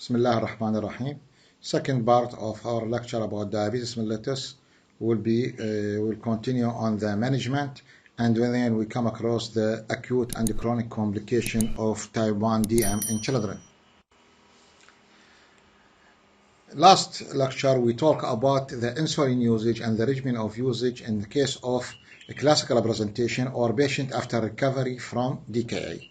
Bismillah ar-Rahman ar-Rahim. Second part of our lecture about diabetes mellitus will continue on the management, and then we come across the acute and chronic complication of type 1 DM in children. Last lecture we talked about the insulin usage and the regimen of usage in the case of a classical presentation or patient after recovery from DKA.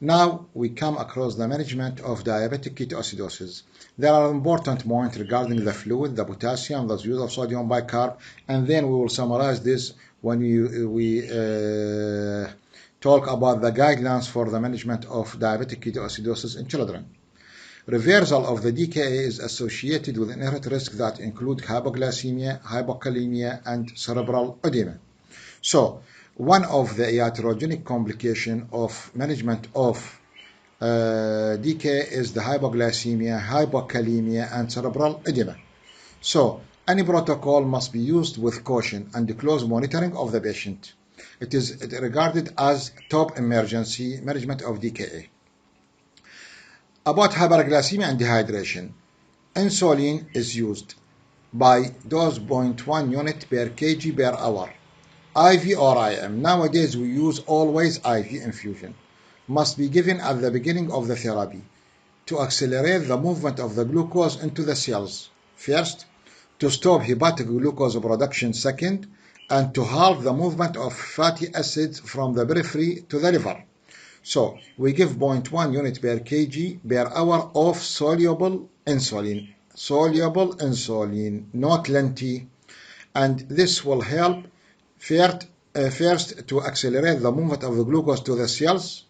Now we come across the management of diabetic ketoacidosis. There are important points regarding the fluid, the potassium, the use of sodium bicarb, and then we will summarize this when we talk about the guidelines for the management of diabetic ketoacidosis in children. Reversal of the DKA is associated with inherent risks that include hypoglycemia, hypokalemia, and cerebral edema. So, one of the iatrogenic complications of management of DKA is the hypoglycemia, hypokalemia, and cerebral edema. So, any protocol must be used with caution and close monitoring of the patient. It is regarded as top emergency management of DKA. About hyperglycemia and dehydration, insulin is used by dose 0.1 unit per kg per hour. IV or IM. Nowadays we use always IV infusion. Must be given at the beginning of the therapy to accelerate the movement of the glucose into the cells. First, to stop hepatic glucose production second, and to halt the movement of fatty acids from the periphery to the liver. So, we give 0.1 unit per kg per hour of soluble insulin. Soluble insulin, not lenti. And this will help first to accelerate the movement of the glucose to the cells,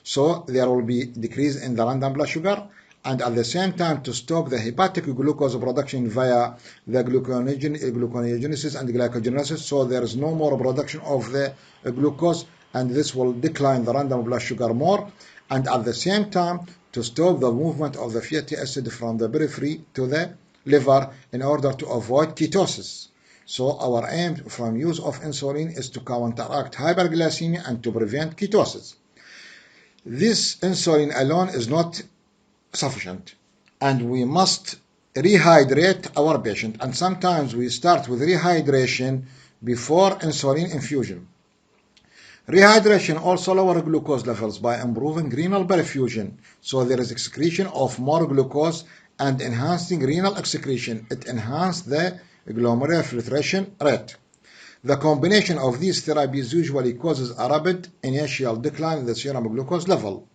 so there will be decrease in the random blood sugar, and at the same time to stop the hepatic glucose production via the gluconeogenesis and glycogenesis, so there is no more production of the glucose, and this will decline the random blood sugar more, and at the same time to stop the movement of the fatty acid from the periphery to the liver in order to avoid ketosis. So our aim from use of insulin is to counteract hyperglycemia and to prevent ketosis. This insulin alone is not sufficient, and we must rehydrate our patient, and sometimes we start with rehydration before insulin infusion. Rehydration also lowers glucose levels by improving renal perfusion, so there is excretion of more glucose and enhancing renal excretion. It enhances the glomerular filtration rate. The combination of these therapies usually causes a rapid initial decline in the serum glucose level.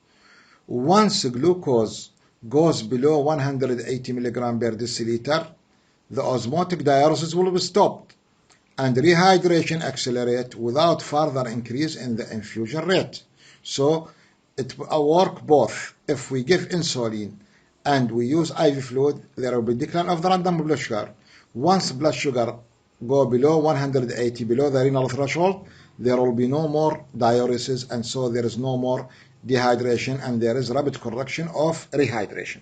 Once glucose goes below 180 mg per deciliter, the osmotic diuresis will be stopped, and rehydration accelerates without further increase in the infusion rate. So it will work both. If we give insulin and we use IV fluid, there will be decline of the random blood sugar. Once blood sugar go below 180, below the renal threshold, there will be no more diuresis, and so there is no more dehydration, and there is rapid correction of dehydration.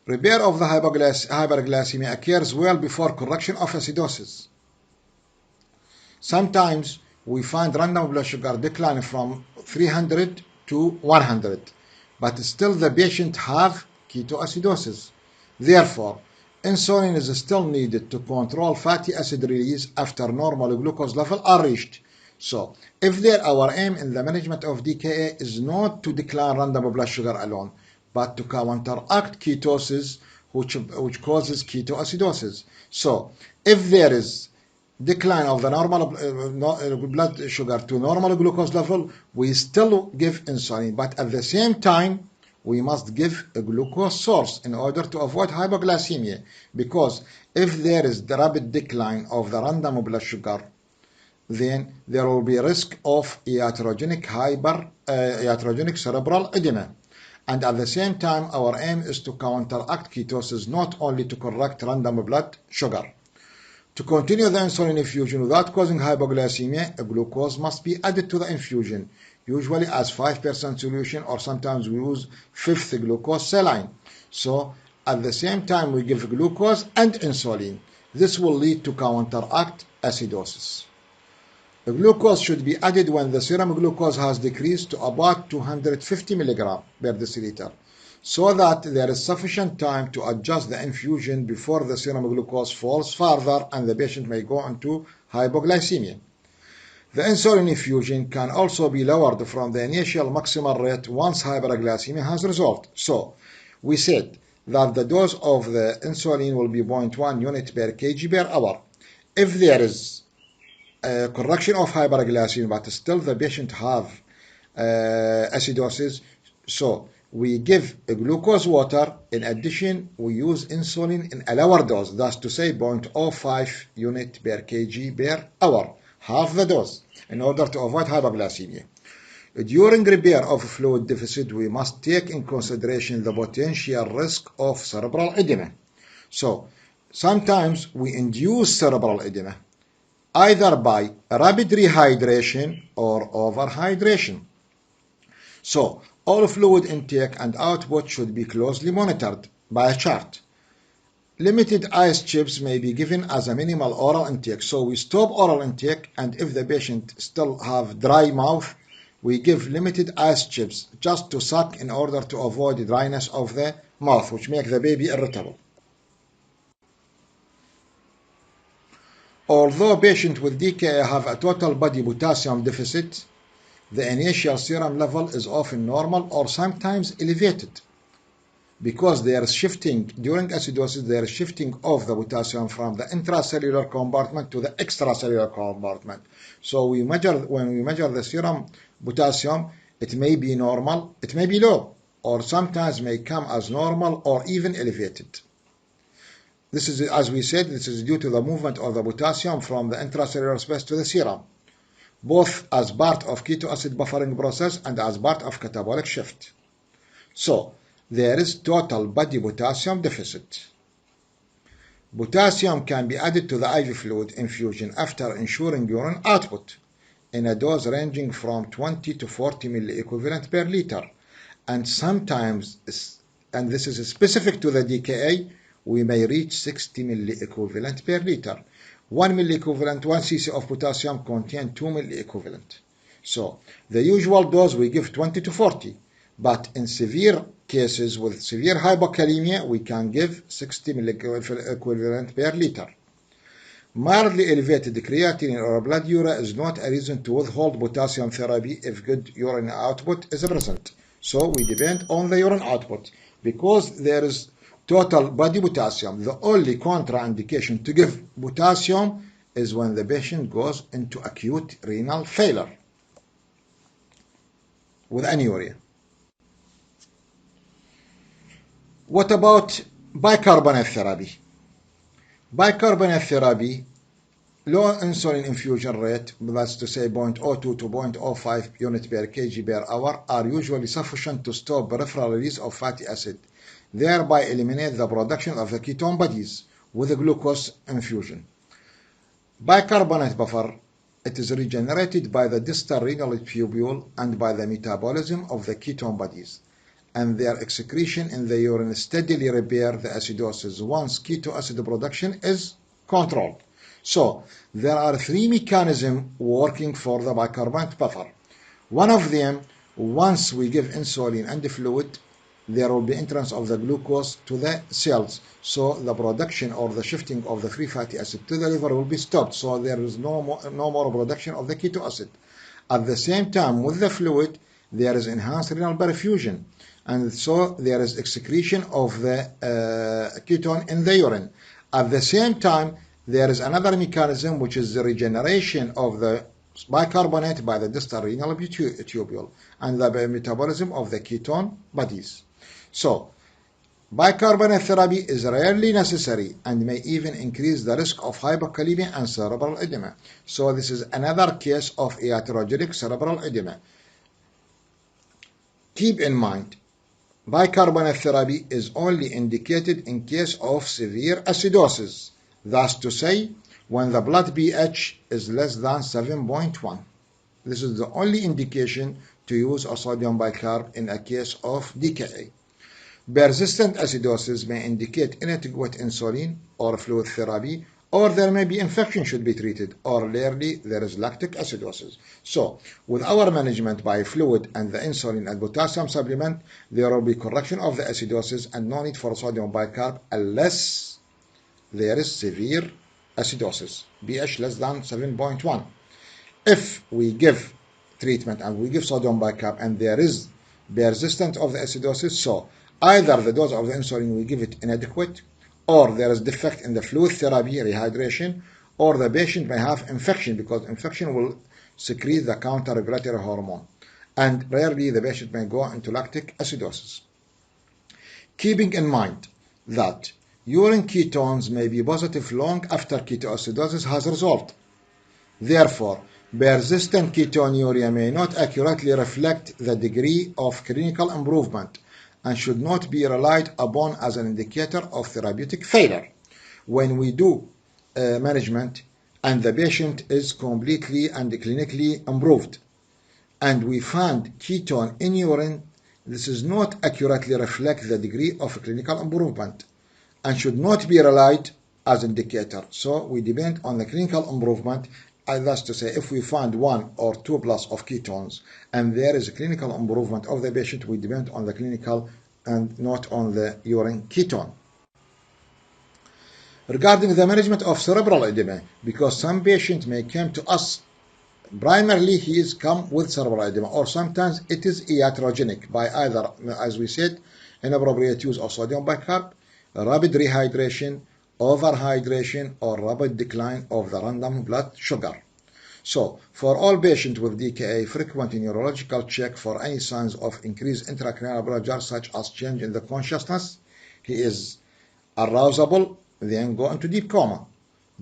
Repair of the hyperglycemia occurs well before correction of acidosis. Sometimes we find random blood sugar decline from 300 to 100. But still the patient have ketoacidosis. Therefore, insulin is still needed to control fatty acid release after normal glucose level are reached. So, if our aim in the management of DKA is not to decline random blood sugar alone, but to counteract ketosis, which causes ketoacidosis. So, if there is decline of the normal blood sugar to normal glucose level, we still give insulin, but at the same time we must give a glucose source in order to avoid hypoglycemia, because if there is the rapid decline of the random blood sugar, then there will be a risk of iatrogenic cerebral edema. And at the same time our aim is to counteract ketosis, not only to correct random blood sugar. To continue the insulin infusion without causing hypoglycemia, a glucose must be added to the infusion, usually as 5% solution, or sometimes we use fifth glucose saline. So at the same time we give glucose and insulin. This will lead to counteract acidosis. Glucose should be added when the serum glucose has decreased to about 250 mg per deciliter, so that there is sufficient time to adjust the infusion before the serum glucose falls further and the patient may go into hypoglycemia. The insulin infusion can also be lowered from the initial maximal rate once hyperglycemia has resolved. So, we said that the dose of the insulin will be 0.1 unit per kg per hour. If there is a correction of hyperglycemia but still the patient have acidosis, so we give a glucose water. In addition, we use insulin in a lower dose, that's to say 0.05 unit per kg per hour, half the dose, in order to avoid hypoglycemia. During repair of fluid deficit, we must take in consideration the potential risk of cerebral edema. So, sometimes we induce cerebral edema, either by rapid rehydration or overhydration. So, all fluid intake and output should be closely monitored by a chart. Limited ice chips may be given as a minimal oral intake. So we stop oral intake, and if the patient still have dry mouth, we give limited ice chips just to suck in order to avoid the dryness of the mouth, which makes the baby irritable. Although patients with DKA have a total body potassium deficit, the initial serum level is often normal or sometimes elevated, because they are shifting, during acidosis, they are shifting of the potassium from the intracellular compartment to the extracellular compartment. So when we measure the serum potassium, it may be normal, it may be low, or sometimes may come as normal or even elevated. This is, as we said, this is due to the movement of the potassium from the intracellular space to the serum, both as part of keto acid buffering process and as part of catabolic shift. So, there is total body potassium deficit. Potassium can be added to the IV fluid infusion after ensuring urine output in a dose ranging from 20 to 40 milliequivalent per liter. And sometimes, and this is specific to the DKA, we may reach 60 milliequivalent per liter. 1 milliequivalent, 1 cc of potassium contains 2 milliequivalent. So, the usual dose we give 20 to 40. But in severe cases with severe hypokalemia, we can give 60 milliequivalent per liter. Mildly elevated creatinine or blood urea is not a reason to withhold potassium therapy if good urine output is present. So we depend on the urine output. Because there is total body potassium, the only contraindication to give potassium is when the patient goes into acute renal failure with anuria. What about bicarbonate therapy? Bicarbonate therapy, low insulin infusion rate, that's to say 0.02 to 0.05 unit per kg per hour, are usually sufficient to stop peripheral release of fatty acid, thereby eliminate the production of the ketone bodies with a glucose infusion. Bicarbonate buffer, it is regenerated by the distal renal tubule and by the metabolism of the ketone bodies, and their excretion in the urine steadily repair the acidosis once keto acid production is controlled. So, there are three mechanisms working for the bicarbonate buffer. One of them, once we give insulin and the fluid, there will be entrance of the glucose to the cells. So, the production or the shifting of the free fatty acid to the liver will be stopped. So, there is no more production of the keto acid. At the same time, with the fluid, there is enhanced renal perfusion, and so there is excretion of the ketone in the urine. At the same time, there is another mechanism, which is the regeneration of the bicarbonate by the distal renal tubule and the metabolism of the ketone bodies. So, bicarbonate therapy is rarely necessary and may even increase the risk of hypokalemia and cerebral edema. So, this is another case of iatrogenic cerebral edema. Keep in mind, bicarbonate therapy is only indicated in case of severe acidosis, that's to say, when the blood pH is less than 7.1. This is the only indication to use a sodium bicarb in a case of DKA. Persistent acidosis may indicate inadequate insulin or fluid therapy or there may be infection should be treated, or rarely there is lactic acidosis. So, with our management by fluid and the insulin and potassium supplement, there will be correction of the acidosis and no need for sodium bicarb unless there is severe acidosis, pH less than 7.1. If we give treatment and we give sodium bicarb and there is persistence of the acidosis, so either the dose of the insulin we give it inadequate, or there is defect in the fluid therapy, rehydration, or the patient may have infection because infection will secrete the counter-regulatory hormone, and rarely the patient may go into lactic acidosis. Keeping in mind that urine ketones may be positive long after ketoacidosis has resolved. Therefore, persistent ketonuria may not accurately reflect the degree of clinical improvement and should not be relied upon as an indicator of therapeutic failure. When we do management and the patient is completely and clinically improved and we find ketone in urine, this does not accurately reflect the degree of clinical improvement and should not be relied as indicator. So we depend on the clinical improvement. That's to say, if we find 1 or 2 plus of ketones and there is a clinical improvement of the patient, we depend on the clinical and not on the urine ketone. Regarding the management of cerebral edema, because some patients may come to us, primarily he is come with cerebral edema, or sometimes it is iatrogenic by either, as we said, inappropriate use of sodium bicarb, rapid rehydration, overhydration, or rapid decline of the random blood sugar. So, for all patients with DKA, frequent neurological check for any signs of increased intracranial pressure, such as change in the consciousness, he is arousable, then go into deep coma,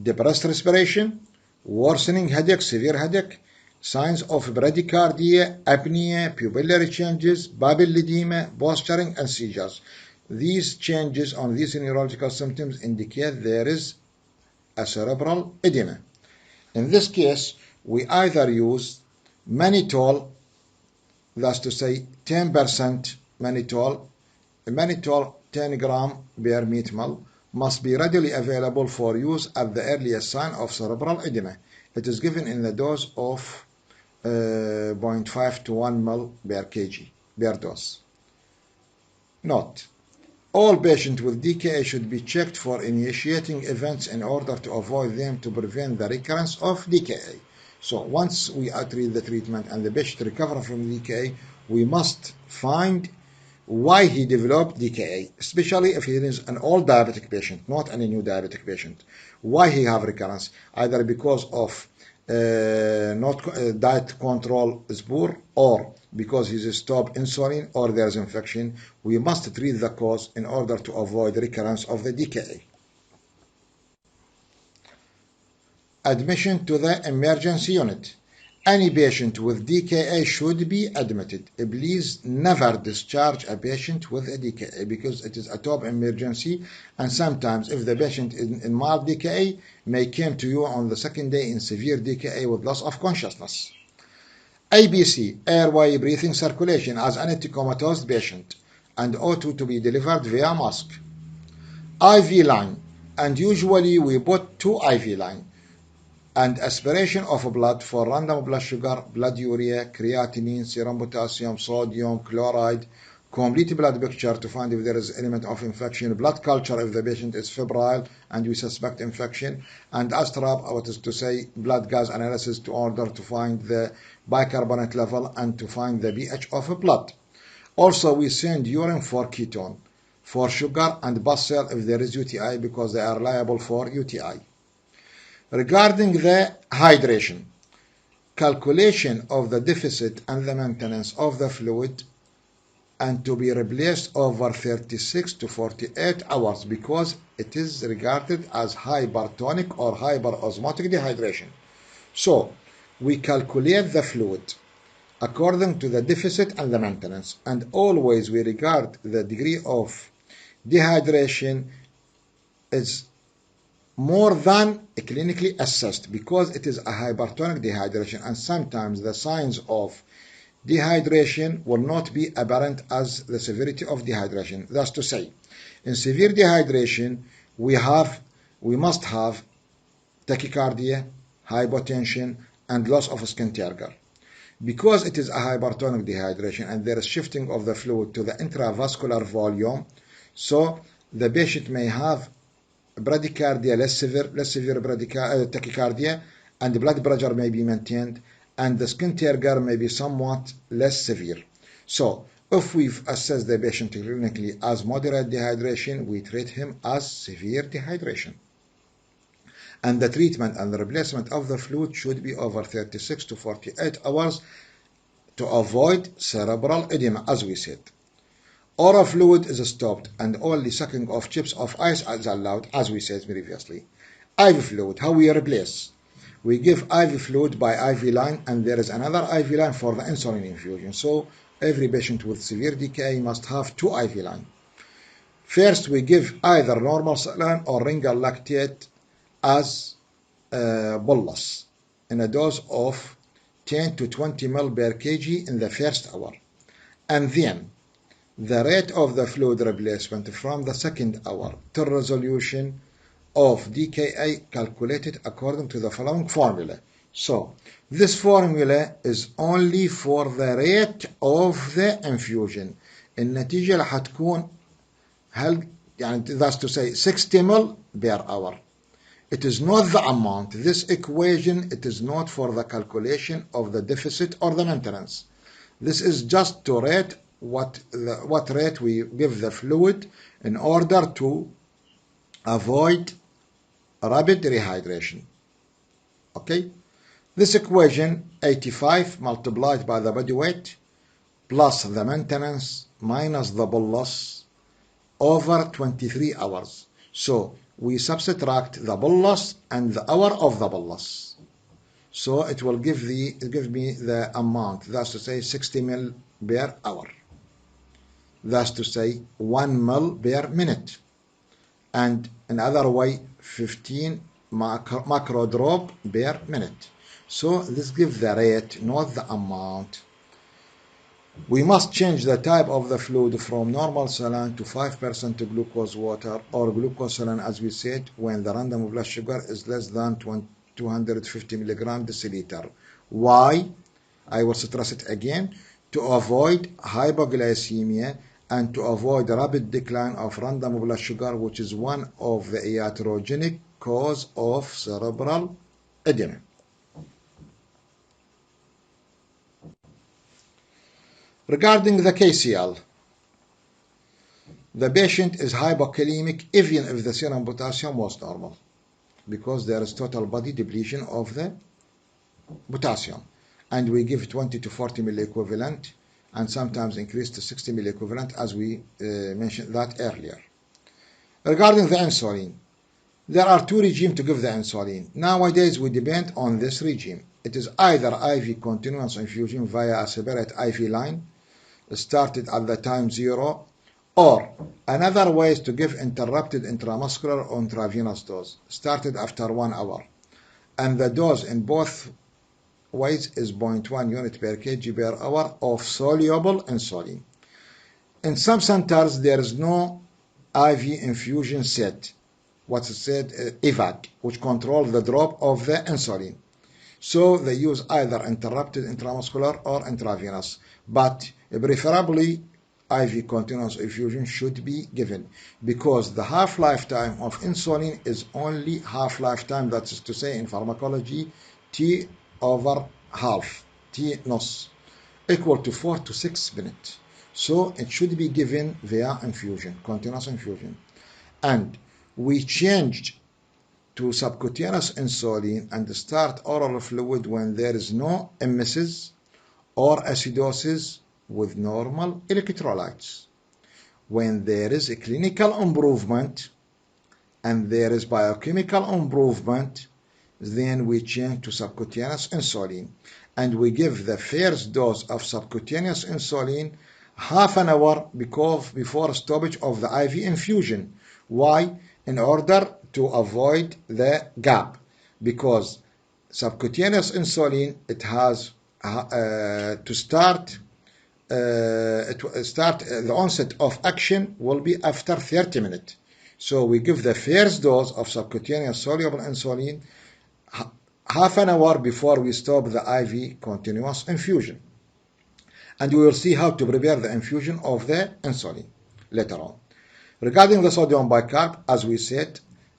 depressed respiration, worsening headache, severe headache, signs of bradycardia, apnea, pupillary changes, babble edema, posturing, and seizures. These changes on these neurological symptoms indicate there is a cerebral edema. In this case, we either use mannitol, that's to say 10% mannitol. Mannitol 10 gram per ml must be readily available for use at the earliest sign of cerebral edema. It is given in the dose of 0.5 to 1 ml per kg per dose. Note: all patients with DKA should be checked for initiating events in order to avoid them to prevent the recurrence of DKA. So once we treat the treatment and the patient recovers from DKA, we must find why he developed DKA, especially if he is an old diabetic patient, not any new diabetic patient. Why he have recurrence? Either because of diet control is poor, or because he's stopped insulin, or there's infection. We must treat the cause in order to avoid recurrence of the DKA. Admission to the emergency unit. Any patient with DKA should be admitted. Please never discharge a patient with a DKA because it is a top emergency, and sometimes if the patient is in mild DKA may come to you on the second day in severe DKA with loss of consciousness. ABC, airway breathing circulation, as an anticomatose patient and O2 to be delivered via mask. IV line, and usually we put 2 IV line, and aspiration of blood for random blood sugar, blood urea, creatinine, serum potassium, sodium, chloride, complete blood picture to find if there is element of infection, blood culture if the patient is febrile and we suspect infection, and astrap, what is to say, blood gas analysis to order to find the bicarbonate level and to find the pH of blood. Also, we send urine for ketone, for sugar and bus cell if there is UTI because they are liable for UTI. Regarding the hydration, calculation of the deficit and the maintenance of the fluid, and to be replaced over 36 to 48 hours because it is regarded as hypertonic or hyperosmotic dehydration. So, we calculate the fluid according to the deficit and the maintenance, and always we regard the degree of dehydration is more than clinically assessed because it is a hypertonic dehydration, and sometimes the signs of dehydration will not be apparent as the severity of dehydration. That's to say, in severe dehydration, we must have tachycardia, hypotension, and loss of skin turgor. Because it is a hypertonic dehydration and there is shifting of the fluid to the intravascular volume, so the patient may have bradycardia, less severe tachycardia, and the blood pressure may be maintained, and the skin turgor may be somewhat less severe. So, if we've assessed the patient clinically as moderate dehydration, we treat him as severe dehydration. And the treatment and the replacement of the fluid should be over 36 to 48 hours to avoid cerebral edema, as we said. Oral fluid is stopped and only sucking of chips of ice is allowed, as we said previously. IV fluid, how we replace? We give IV fluid by IV line, and there is another IV line for the insulin infusion. So every patient with severe DKA must have 2 IV lines. First, we give either normal saline or ringal lactate as bolus in a dose of 10 to 20 ml per kg in the first hour. And then the rate of the fluid replacement from the second hour to resolution of DKA calculated according to the following formula. So this formula is only for the rate of the infusion. النتيجة راح تكون that's to say 60 ml per hour. It is not the amount. This equation, it is not for the calculation of the deficit or the maintenance. This is just to rate what rate we give the fluid in order to avoid rapid rehydration. Okay? This equation, 85 multiplied by the body weight plus the maintenance minus the bolus over 23 hours. So we subtract the bolus and the hour of the bolus. So it will give me the amount. That's to say 60 ml per hour. That's to say 1 ml per minute. And another way, 15 macro drop per minute. So this gives the rate, not the amount. We must change the type of the fluid from normal saline to 5% glucose water or glucose saline, as we said, when the random blood sugar is less than 250 milligram deciliter. Why? I will stress it again. To avoid hypoglycemia and to avoid rapid decline of random blood sugar, which is one of the iatrogenic cause of cerebral edema. Regarding the KCL, the patient is hypokalemic even if the serum potassium was normal, because there is total body depletion of the potassium, and we give 20 to 40 milliequivalent and sometimes increase to 60 milliequivalent, as we mentioned that earlier. Regarding the insulin, there are 2 regimes to give the insulin. Nowadays we depend on this regime. It is either IV continuous infusion via a separate IV line started at the time 0, or another way is to give interrupted intramuscular or intravenous dose started after 1 hour, and the dose in both ways is 0.1 unit per kg per hour of soluble insulin. In some centers there is no IV infusion set, what's said EVAC, which controls the drop of the insulin. So they use either interrupted intramuscular or intravenous, but preferably IV continuous infusion should be given, because the half-life time of insulin is only half-life time, that is to say in pharmacology T over half, T nos, equal to 4 to 6 minutes. So it should be given via infusion, continuous infusion. And we changed to subcutaneous insulin and start oral fluid when there is no emesis or acidosis with normal electrolytes. When there is a clinical improvement and there is biochemical improvement, then we change to subcutaneous insulin, and we give the first dose of subcutaneous insulin half an hour before stoppage of the IV infusion. Why? In order to avoid the gap, because subcutaneous insulin, it has to start the onset of action will be after 30 minutes. So we give the first dose of subcutaneous soluble insulin half an hour before we stop the IV continuous infusion. And we will see how to prepare the infusion of the insulin later on. Regarding the sodium bicarb, as we said,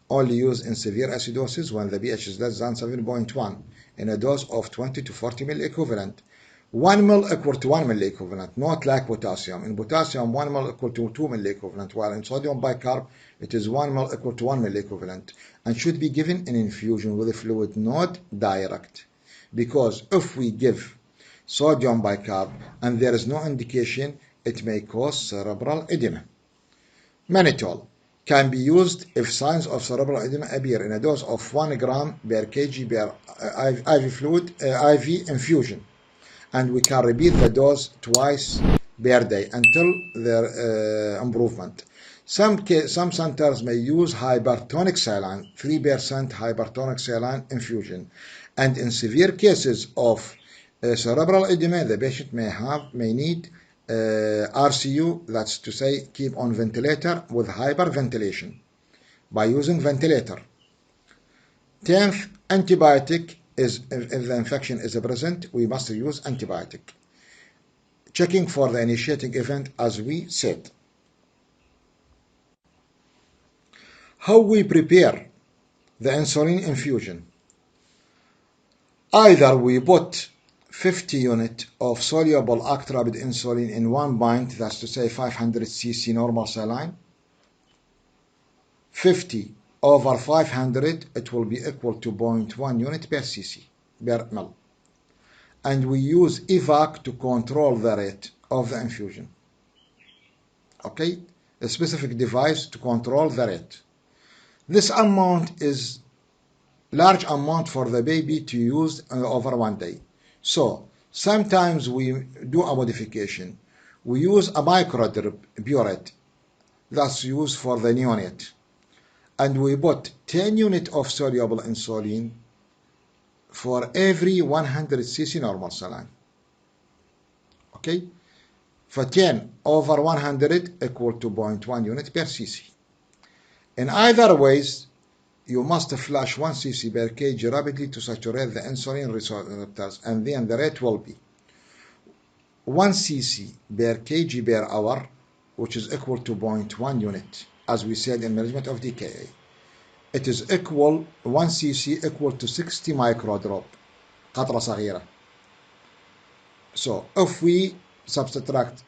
only use in severe acidosis when the pH is less than 7.1 in a dose of 20 to 40 milliequivalent. 1 ml equal to 1 milliequivalent, not like potassium. In potassium, 1 ml equal to 2 milliequivalent, while in sodium bicarb, it is 1 ml equal to 1 milliequivalent, and should be given in infusion with a fluid, not direct. Because if we give sodium bicarb and there is no indication, it may cause cerebral edema. Mannitol can be used if signs of cerebral edema appear in a dose of 1 gram per kg per IV fluid, IV infusion, and we can repeat the dose twice per day until their improvement. Some centers may use hypertonic saline, 3% hypertonic saline infusion, and in severe cases of cerebral edema, the patient may need RCU, that's to say keep on ventilator with hyperventilation by using ventilator. 10th, antibiotic is if the infection is present, we must use antibiotic. Checking for the initiating event, as we said. How we prepare the insulin infusion? Either we put 50 units of soluble actrapid insulin in one pint, that's to say 500 cc normal saline. 50 over 500, it will be equal to 0.1 unit per cc per ml. And we use evac to control the rate of the infusion. Okay, a specific device to control the rate. This amount is large amount for the baby to use over 1 day. So sometimes we do a modification. We use a microdrip burette that's used for the neonate, and we put 10 units of soluble insulin for every 100 cc normal saline. Okay, for 10 over 100 equal to 0.1 unit per cc. In either ways, you must flush 1 cc per kg rapidly to saturate the insulin receptors, and then the rate will be 1 cc per kg per hour, which is equal to 0.1 unit, as we said in management of DKA. It is equal, 1 cc equal to 60 microdrop, قطرة صغيرة. So if we subtract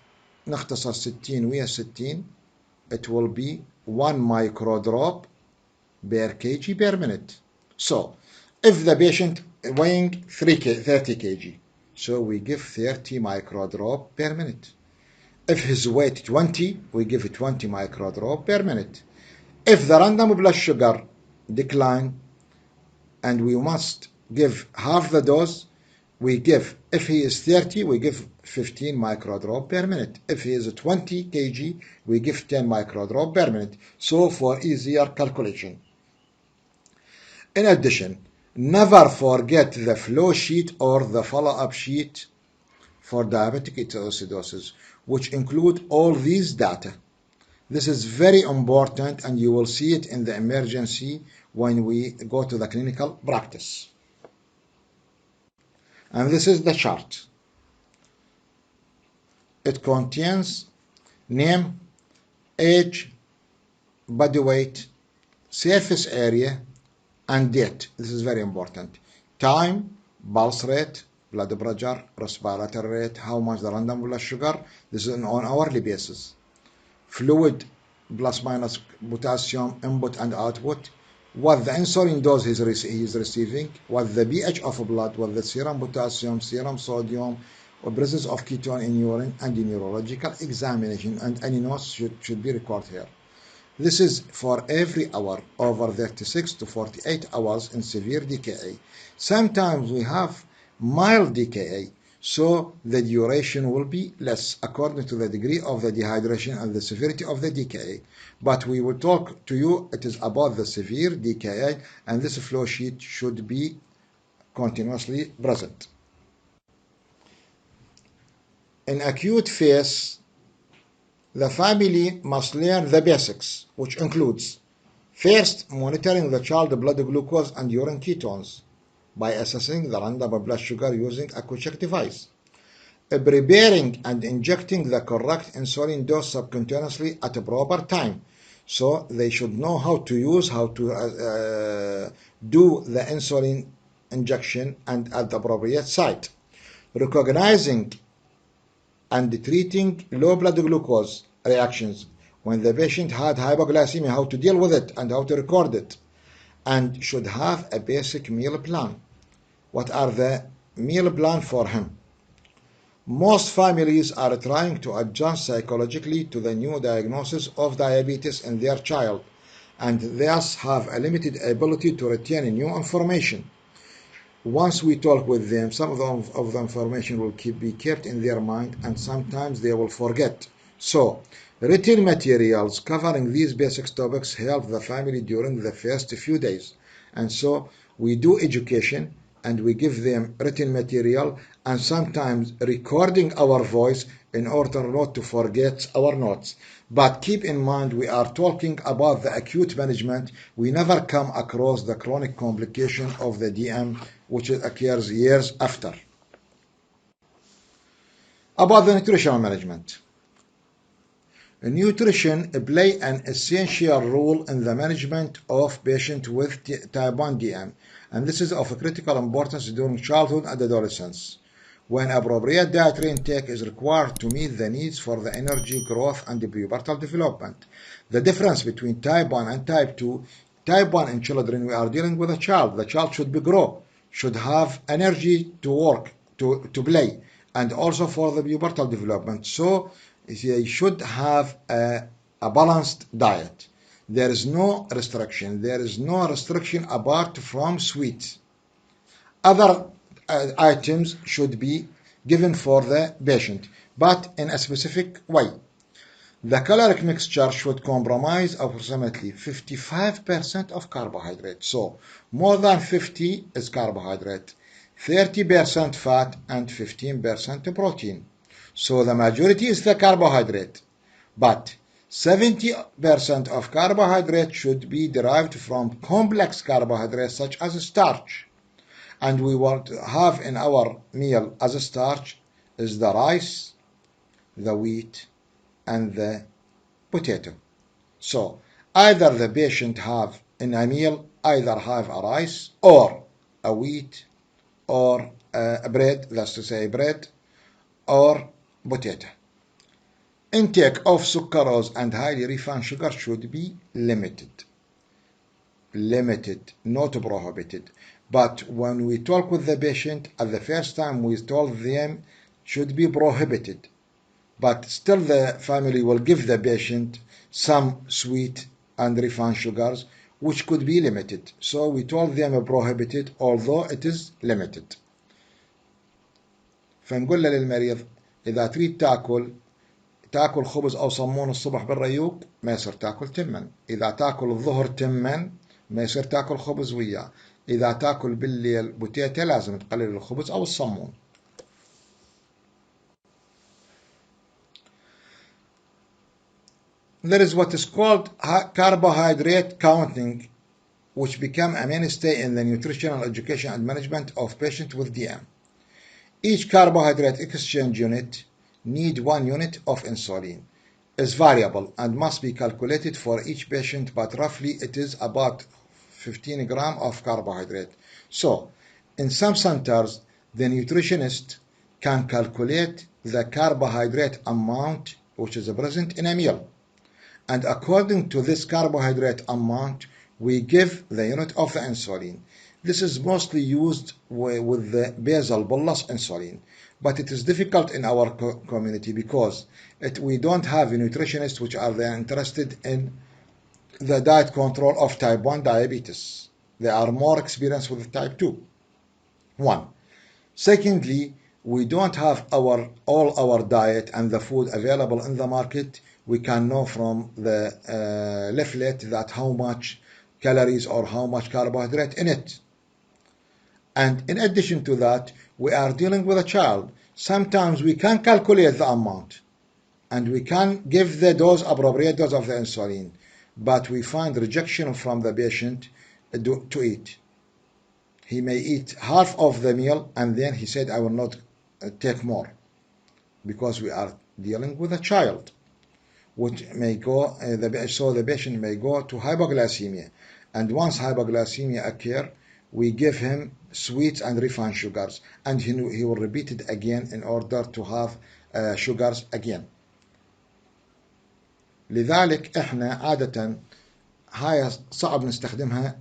نختصر 60 ويا 60, it will be 1 microdrop per kg per minute. So if the patient weighing 30 kg, so we give 30 microdrop per minute. If his weight 20, we give 20 microdrop per minute. If the random blood sugar decline and we must give half the dose, we give, if he is 30, we give 15 microdrop per minute. If he is 20 kg, we give 10 microdrop per minute. So for easier calculation. In addition, never forget the flow sheet or the follow-up sheet for diabetic ketoacidosis, which include all these data. This is very important, and you will see it in the emergency when we go to the clinical practice. And this is the chart. It contains name, age, body weight, surface area, and date. This is very important. Time, pulse rate, blood pressure, respiratory rate, how much the random blood sugar. This is on hourly basis. Fluid, plus minus potassium, input and output. What the insulin dose he is receiving, what the pH of blood, what the serum potassium, serum sodium, or presence of ketone in urine, and the neurological examination, and any notes should be recorded here. This is for every hour over 36 to 48 hours in severe DKA. Sometimes we have mild DKA, so the duration will be less according to the degree of the dehydration and the severity of the DKA. But we will talk to you, it is about the severe DKA, and this flow sheet should be continuously present. In acute phase, the family must learn the basics, which includes first monitoring the child blood glucose and urine ketones, by assessing the random blood sugar using a quick device. Preparing and injecting the correct insulin dose subcutaneously at a proper time. So they should know how to do the insulin injection and at the appropriate site. Recognizing and treating low blood glucose reactions. When the patient had hypoglycemia, how to deal with it and how to record it. And should have a basic meal plan. What are the meal plan for him? Most families are trying to adjust psychologically to the new diagnosis of diabetes in their child and thus have a limited ability to retain new information. Once we talk with them, some of the information will be kept in their mind and sometimes they will forget. So, written materials covering these basic topics help the family during the first few days. And so, we do education and we give them written material and sometimes recording our voice in order not to forget our notes. But keep in mind, we are talking about the acute management. We never come across the chronic complication of the DM, which occurs years after. About the nutritional management. Nutrition play an essential role in the management of patients with type 1 DM, and this is of critical importance during childhood and adolescence, when appropriate dietary intake is required to meet the needs for the energy, growth, and the pubertal development. The difference between type 1 and type 2, type 1 in children, we are dealing with a child. The child should grow, should have energy to work, to play, and also for the pubertal development. So they should have a balanced diet. There is no restriction. There is no restriction apart from sweets. Other items should be given for the patient, but in a specific way. The caloric mixture should comprise approximately 55% of carbohydrate. So more than 50 is carbohydrate, 30% fat, and 15% protein. So the majority is the carbohydrate, but 70% of carbohydrate should be derived from complex carbohydrates such as starch. And we want to have in our meal as a starch is the rice, the wheat, and the potato. So either the patient have in a meal, either have a rice or a wheat or a bread, that's to say bread, or potato. Intake of sucrose and highly refined sugar should be limited, not prohibited. But when we talk with the patient, at the first time we told them should be prohibited. But still the family will give the patient some sweet and refined sugars, which could be limited. So we told them prohibited, although it is limited. فنقول للمريض إذا تريد تاكل خبز أو صمون الصبح بالريوق ما يصير تاكل تمن. إذا تاكل الظهر تمن ما يصير تاكل خبز وياه. إذا تاكل بالليل بوتيتا لازم تقلل الخبز أو الصمون. There is what is called carbohydrate counting, which become a mainstay in the nutritional education and management of patients with DM. Each carbohydrate exchange unit need 1 unit of insulin. Is variable and must be calculated for each patient, but roughly it is about 15 grams of carbohydrate. So, in some centers, the nutritionist can calculate the carbohydrate amount which is present in a meal. And according to this carbohydrate amount, we give the unit of the insulin. This is mostly used with the basal bolus insulin, but it is difficult in our community because we don't have nutritionists which are interested in the diet control of type 1 diabetes. They are more experienced with type 2. 1. Secondly, we don't have all our diet and the food available in the market. We can know from the leaflet that how much calories or how much carbohydrate in it. And in addition to that, we are dealing with a child. Sometimes we can calculate the amount and we can give the appropriate dose of the insulin, but we find rejection from the patient to eat. he may eat half of the meal and then he said, I will not take more, because we are dealing with a child, which may go, so the patient may go to hypoglycemia. And once hypoglycemia occur, we give him sweets and refined sugars, and he will repeat it again in order to have sugars again. لذلك احنا عادة هاي صعب نستخدمها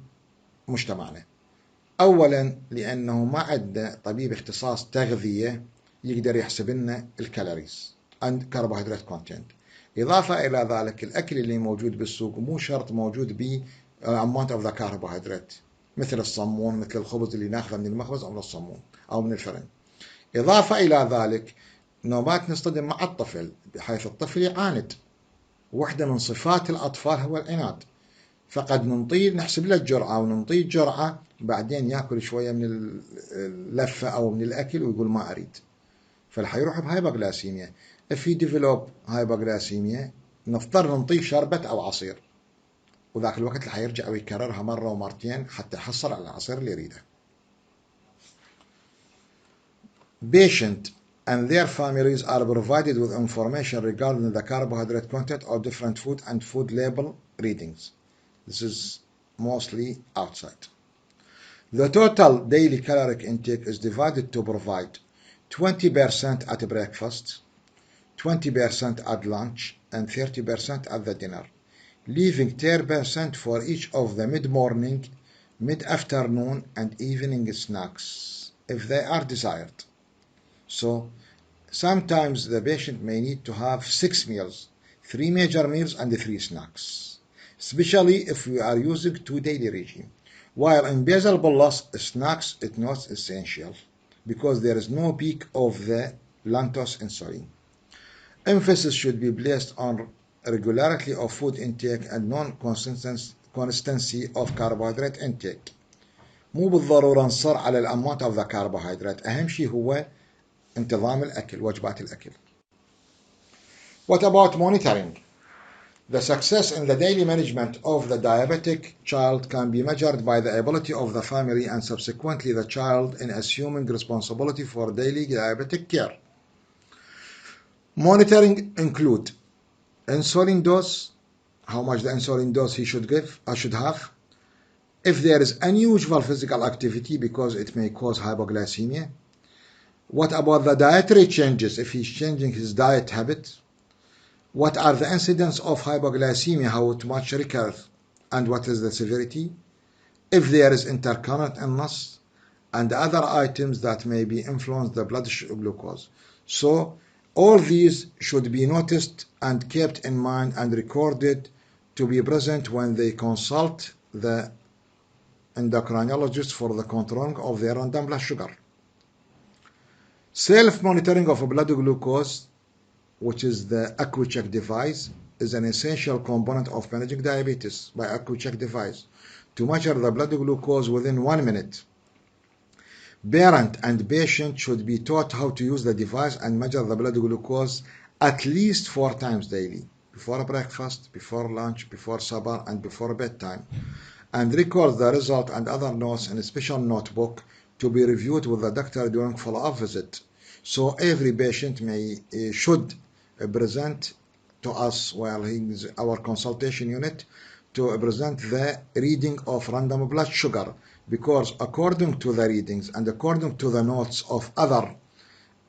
مجتمعنا. اولا لانه ما عندنا طبيب اختصاص تغذية يقدر يحسب لنا الكالوريز and carbohydrate content. إضافة إلى ذلك الأكل اللي موجود بالسوق مو شرط موجود به amount of the carbohydrate، مثل الصمون، مثل الخبز اللي ناخذه من المخبز أو من الصمون أو من الفرن. إضافة إلى ذلك نوبات نصطدم مع الطفل بحيث الطفل يعاند، واحدة من صفات الأطفال هو العناد، فقد نحسب له الجرعة وننطيه جرعة، بعدين يأكل شوية من اللفة أو من الأكل ويقول ما أريد، فالحيروح بهايبوغلاسيميا. if he develop hypoglycemia نضطر ننطيه شربة أو عصير، وذاك الوقت اللي حيرجع ويكررها مرة ومرتين حتى يحصل على العصير اللي يريده. Patient and their families are provided with information regarding the carbohydrate content of different food and food label readings. This is mostly outside. The total daily caloric intake is divided to provide 20% at breakfast, 20% at lunch, and 30% at the dinner, leaving 10% for each of the mid-morning, mid-afternoon, and evening snacks, if they are desired. So, sometimes the patient may need to have 6 meals, 3 major meals and 3 snacks, especially if we are using 2 daily regime. While in basal bolus, snacks is not essential because there is no peak of the lactose insulin. Emphasis should be placed on regularity of food intake and non-consistency of carbohydrate intake. مو بالضرورة نصر على الأمount of the carbohydrate، أهم شيء هو انتظام الأكل، وجبات الأكل. What about monitoring? The success in the daily management of the diabetic child can be measured by the ability of the family and subsequently the child in assuming responsibility for daily diabetic care. Monitoring include insulin dose, how much the insulin dose he should have, if there is unusual physical activity because it may cause hypoglycemia. What about the dietary changes, if he's changing his diet habit? What are the incidents of hypoglycemia, how much recurs, and what is the severity? If there is intercurrent illness, and other items that may be influence the blood glucose. So, all these should be noticed and kept in mind and recorded to be present when they consult the endocrinologist for the controlling of their random blood sugar. Self-monitoring of blood glucose, which is the AccuCheck device, is an essential component of managing diabetes by AccuCheck device to measure the blood glucose within 1 minute. Parent and patient should be taught how to use the device and measure the blood glucose at least 4 times daily, before breakfast, before lunch, before supper, and before bedtime, and record the result and other notes in a special notebook to be reviewed with the doctor during follow-up visit. So every patient should present to us while he's our consultation unit to present the reading of random blood sugar, because according to the readings and according to the notes of other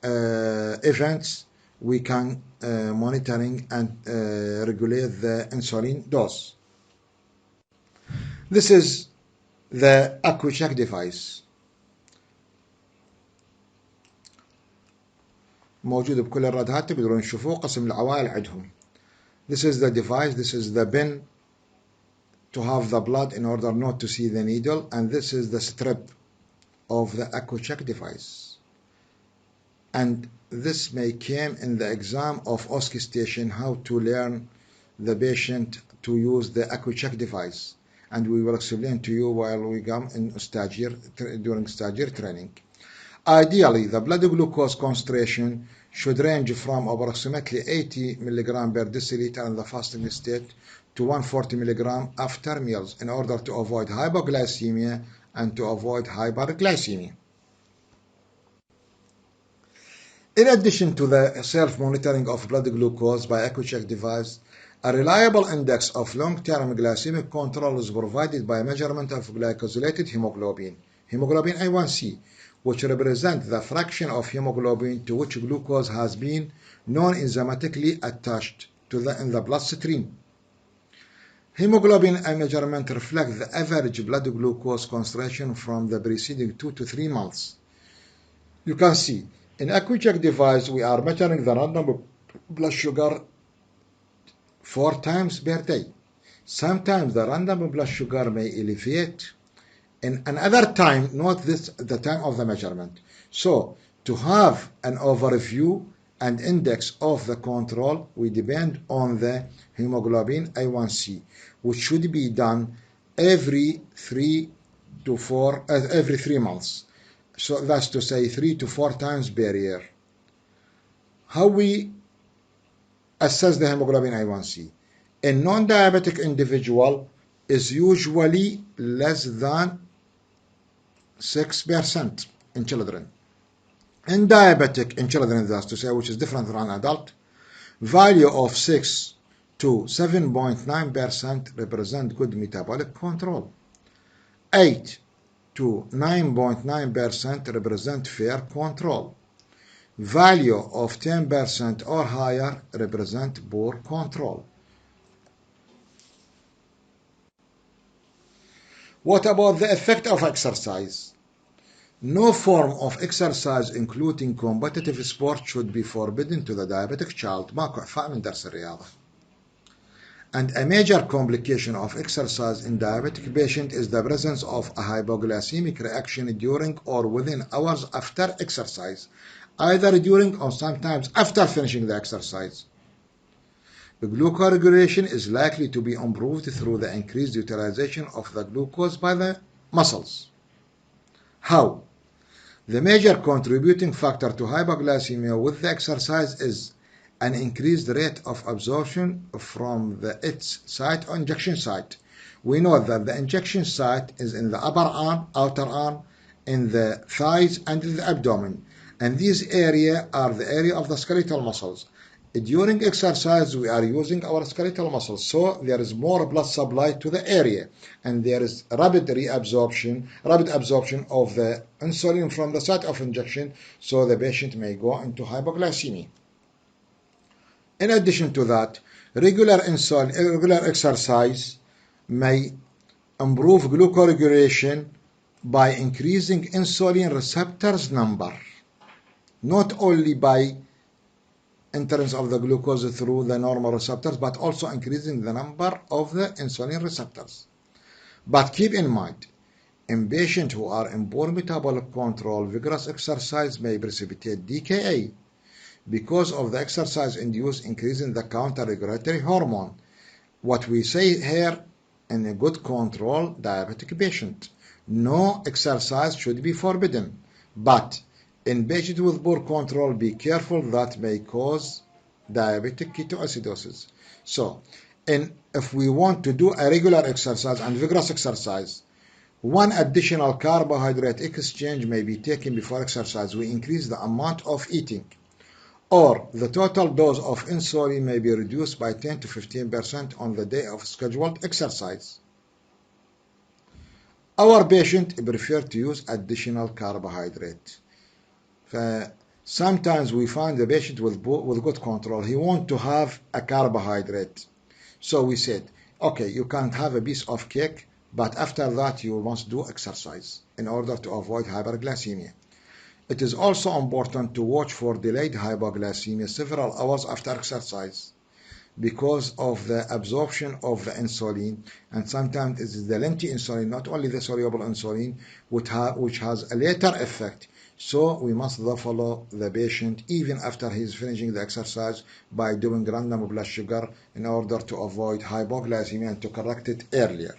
events, we can monitoring and regulate the insulin dose. This is the AccuCheck device. موجود بكل الرادات، تقدرون تشوفوه قسم العوائل عندهم. This is the device, this is the bin to have the blood in order not to see the needle, and this is the strip of the AccuCheck device. And this may come in the exam of OSCE station, how to learn the patient to use the AccuCheck device, and we will explain to you while we come in during stagiaire training. Ideally, the blood glucose concentration should range from approximately 80 mg per deciliter in the fasting state to 140 mg after meals in order to avoid hypoglycemia and to avoid hyperglycemia. In addition to the self-monitoring of blood glucose by EquiCheck device, a reliable index of long-term glycemic control is provided by measurement of glycosylated hemoglobin, hemoglobin A1C, which represents the fraction of hemoglobin to which glucose has been non-enzymatically attached in the bloodstream. Hemoglobin A measurement reflects the average blood glucose concentration from the preceding 2 to 3 months. You can see, in EquiCheck device, we are measuring the random blood sugar 4 times per day. Sometimes the random blood sugar may elevate. In another time, note this the time of the measurement. So, to have an overview and index of the control, we depend on the hemoglobin A1C, which should be done every 3 months. So that's to say 3 to 4 times per year. How we assess the hemoglobin A1C? A non-diabetic individual is usually less than 6% in children. In diabetic in children, that's to say, which is different from adult, value of 6 to 7.9% represent good metabolic control. 8 to 9.9% represent fair control. Value of 10% or higher represent poor control. What about the effect of exercise? No form of exercise including competitive sport should be forbidden to the diabetic child. ماكو إعفاء من درس الرياضة. And a major complication of exercise in diabetic patient is the presence of a hypoglycemic reaction during or within hours after exercise, either during or sometimes after finishing the exercise. The glucose regulation is likely to be improved through the increased utilization of the glucose by the muscles. How? The major contributing factor to hypoglycemia with the exercise is an increased rate of absorption from its site or injection site. We know that the injection site is in the upper arm, outer arm, in the thighs, and in the abdomen. And these areas are the area of the skeletal muscles. During exercise, we are using our skeletal muscles, so there is more blood supply to the area, and there is rapid absorption of the insulin from the site of injection, so the patient may go into hypoglycemia. In addition to that, regular exercise may improve glucose regulation by increasing insulin receptors number, not only by entrance of the glucose through the normal receptors, but also increasing the number of the insulin receptors. But keep in mind, in patients who are in poor metabolic control, vigorous exercise may precipitate DKA because of the exercise-induced increase in the counter-regulatory hormone. What we say here, in a good control diabetic patient, no exercise should be forbidden, but in patients with poor control, be careful that may cause diabetic ketoacidosis. So, if we want to do a regular exercise and vigorous exercise, one additional carbohydrate exchange may be taken before exercise. We increase the amount of eating, or the total dose of insulin may be reduced by 10 to 15% on the day of scheduled exercise. Our patient prefer to use additional carbohydrate. Sometimes we find the patient with good control, he wants to have a carbohydrate. So we said, okay, you can have a piece of cake, but after that you must do exercise in order to avoid hyperglycemia. It is also important to watch for delayed hypoglycemia several hours after exercise because of the absorption of the insulin, and sometimes it is the lenti insulin, not only the soluble insulin, which has a later effect. So we must follow the patient even after he is finishing the exercise by doing random blood sugar in order to avoid hypoglycemia and to correct it earlier.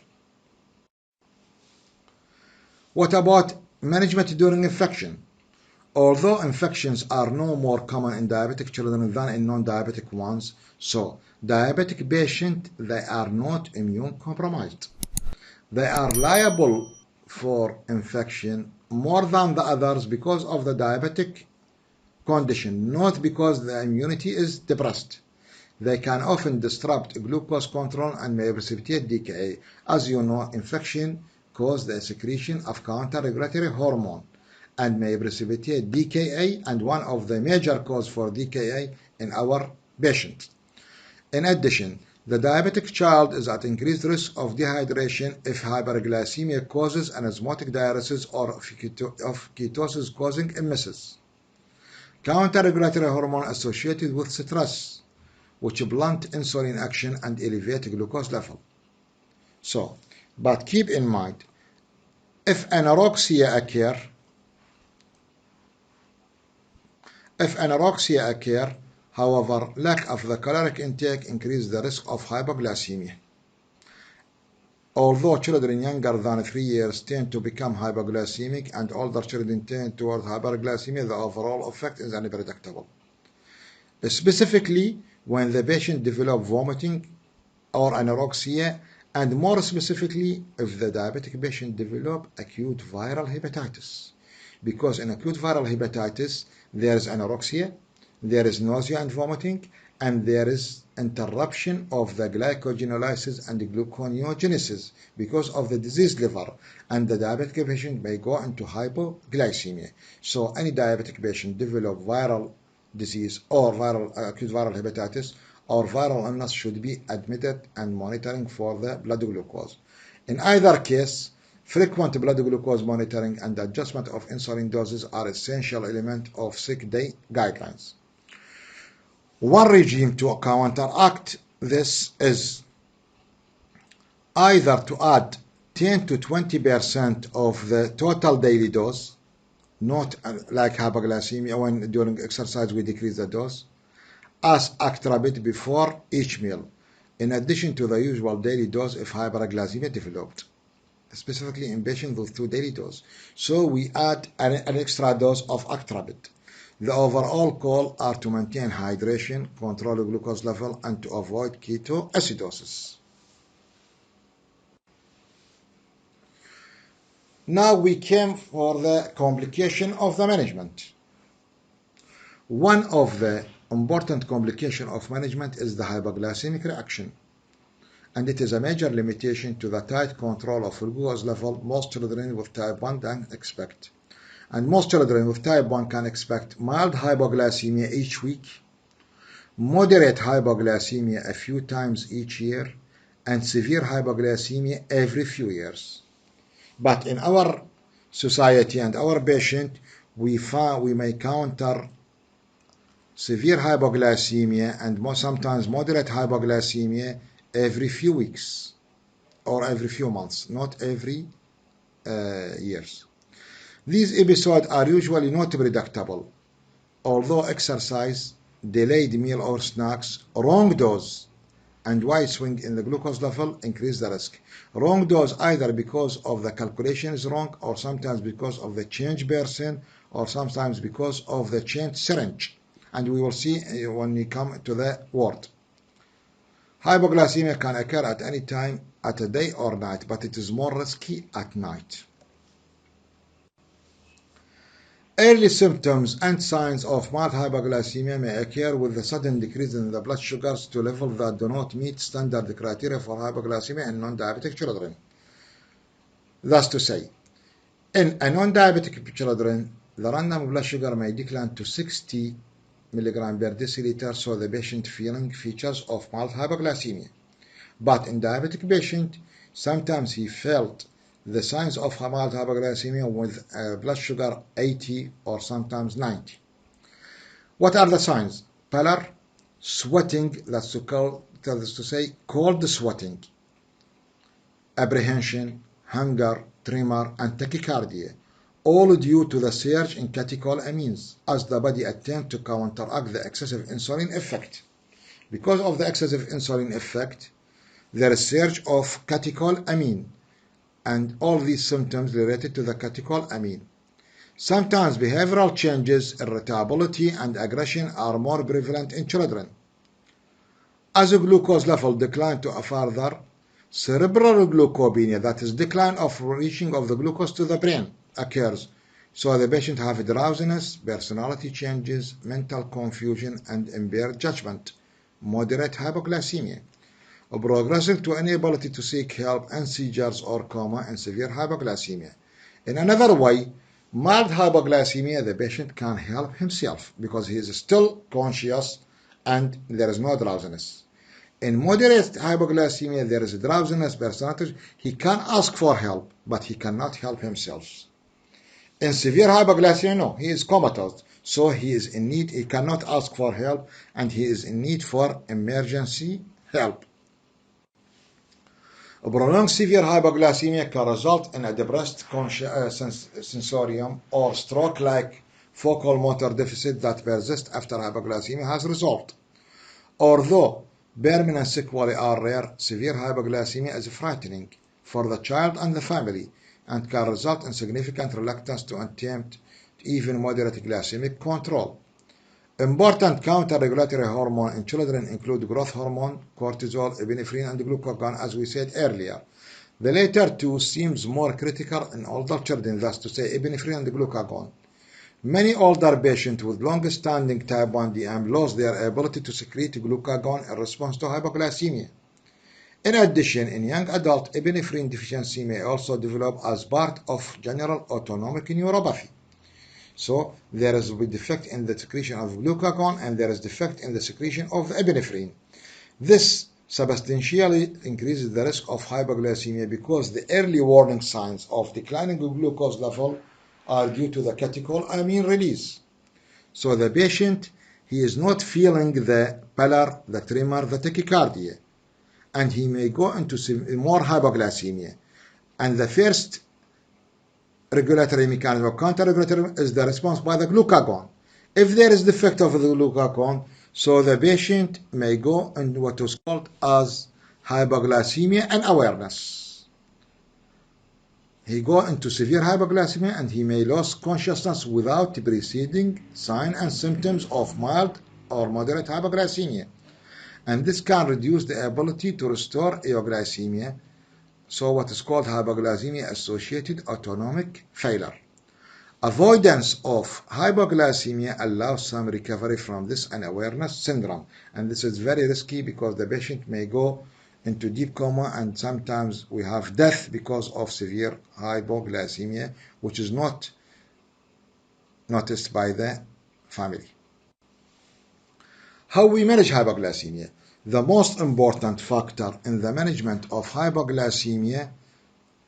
What about management during infection? Although infections are no more common in diabetic children than in non-diabetic ones, so diabetic patients, they are not immune compromised. They are liable for infection more than the others because of the diabetic condition, not because the immunity is depressed. They can often disrupt glucose control and may precipitate DKA. As you know, infection causes the secretion of counter-regulatory hormone and may precipitate DKA, and one of the major causes for DKA in our patients. In addition, the diabetic child is at increased risk of dehydration if hyperglycemia causes an osmotic diuresis or of ketosis causing emesis. Counter-regulatory hormone associated with stress, which blunt insulin action and elevate glucose level. So, but keep in mind, if anorexia occur, however, lack of the caloric intake increases the risk of hypoglycemia. Although children younger than 3 years tend to become hypoglycemic and older children tend toward hyperglycemia, the overall effect is unpredictable. Specifically, when the patient develops vomiting or anorexia, and more specifically, if the diabetic patient develops acute viral hepatitis. Because in acute viral hepatitis, there is anorexia, there is nausea and vomiting, and there is interruption of the glycogenolysis and gluconeogenesis because of the diseased liver, and the diabetic patient may go into hypoglycemia. So any diabetic patient develop viral disease or acute viral hepatitis or viral illness should be admitted and monitoring for the blood glucose. In either case, frequent blood glucose monitoring and adjustment of insulin doses are essential elements of sick day guidelines. One regime to counteract this is either to add 10 to 20% of the total daily dose, not like hypoglycemia when during exercise we decrease the dose, as extra bit before each meal, in addition to the usual daily dose if hyperglycemia developed, specifically in patients with 2 daily doses. So we add an extra dose of extra bit. The overall goal are to maintain hydration, control the glucose level, and to avoid ketoacidosis. Now we came for the complication of the management. One of the important complications of management is the hypoglycemic reaction, and it is a major limitation to the tight control of glucose level most children with type 1 can expect. And most children with type 1 can expect mild hypoglycemia each week, moderate hypoglycemia a few times each year, and severe hypoglycemia every few years. But in our society and our patient, we may counter severe hypoglycemia and sometimes moderate hypoglycemia every few weeks or every few months, not every years. These episodes are usually not predictable, although exercise, delayed meal or snacks, wrong dose, and wide swing in the glucose level increase the risk. Wrong dose either because of the calculation is wrong, or sometimes because of the change person, or sometimes because of the change syringe. And we will see when we come to the word. Hypoglycemia can occur at any time, at a day or night, but it is more risky at night. Early symptoms and signs of mild hypoglycemia may occur with a sudden decrease in the blood sugars to levels that do not meet standard criteria for hypoglycemia in non-diabetic children. Thus to say, in a non-diabetic children, the random blood sugar may decline to 60 mg per deciliter, so the patient feeling features of mild hypoglycemia. But in diabetic patient, sometimes he felt the signs of mild hypoglycemia with blood sugar 80 or sometimes 90. What are the signs? Pallor, sweating, that's to say cold sweating, apprehension, hunger, tremor, and tachycardia, all due to the surge in catecholamines as the body attempts to counteract the excessive insulin effect. Because of the excessive insulin effect, there is surge of catecholamine, and all these symptoms related to the catecholamine. Sometimes behavioral changes, irritability, and aggression are more prevalent in children. As the glucose level declines to a further, Cerebral glucopenia, that is decline of reaching of the glucose to the brain, occurs. So the patient have drowsiness, personality changes, mental confusion, and impaired judgment. Moderate hypoglycemia, progressing to inability to seek help and seizures or coma and severe hypoglycemia. In another way, mild hypoglycemia, the patient can help himself because he is still conscious and there is no drowsiness. In moderate hypoglycemia, there is drowsiness, personality. He can ask for help, but he cannot help himself. In severe hypoglycemia, no, he is comatose, so he is in need. He cannot ask for help, and he is in need for emergency help. A prolonged severe hypoglycemia can result in a depressed sensorium or stroke-like focal motor deficit that persists after hypoglycemia has resolved. Although permanent sequelae are rare, severe hypoglycemia is frightening for the child and the family and can result in significant reluctance to attempt even moderate glycemic control. Important counter-regulatory hormones in children include growth hormone, cortisol, epinephrine, and glucagon, as we said earlier. The latter two seems more critical in older children, thus to say epinephrine and glucagon. Many older patients with long-standing type 1 DM lose their ability to secrete glucagon in response to hypoglycemia. In addition, in young adults, epinephrine deficiency may also develop as part of general autonomic neuropathy. So there is a defect in the secretion of glucagon and there is defect in the secretion of epinephrine. This substantially increases the risk of hypoglycemia because the early warning signs of declining glucose level are due to the catecholamine release. So the patient, he is not feeling the pallor, the tremor, the tachycardia, and he may go into more hypoglycemia. And the first regulatory mechanism or counter-regulatory is the response by the glucagon. If there is defect of the glucagon, so the patient may go into what is called as hypoglycemia and awareness. He go into severe hypoglycemia and he may lose consciousness without preceding signs and symptoms of mild or moderate hypoglycemia. And this can reduce the ability to restore euglycemia, so what is called hypoglycemia-associated autonomic failure. Avoidance of hypoglycemia allows some recovery from this unawareness syndrome, and this is very risky because the patient may go into deep coma and sometimes we have death because of severe hypoglycemia, which is not noticed by the family. How we manage hypoglycemia? The most important factor in the management of hypoglycemia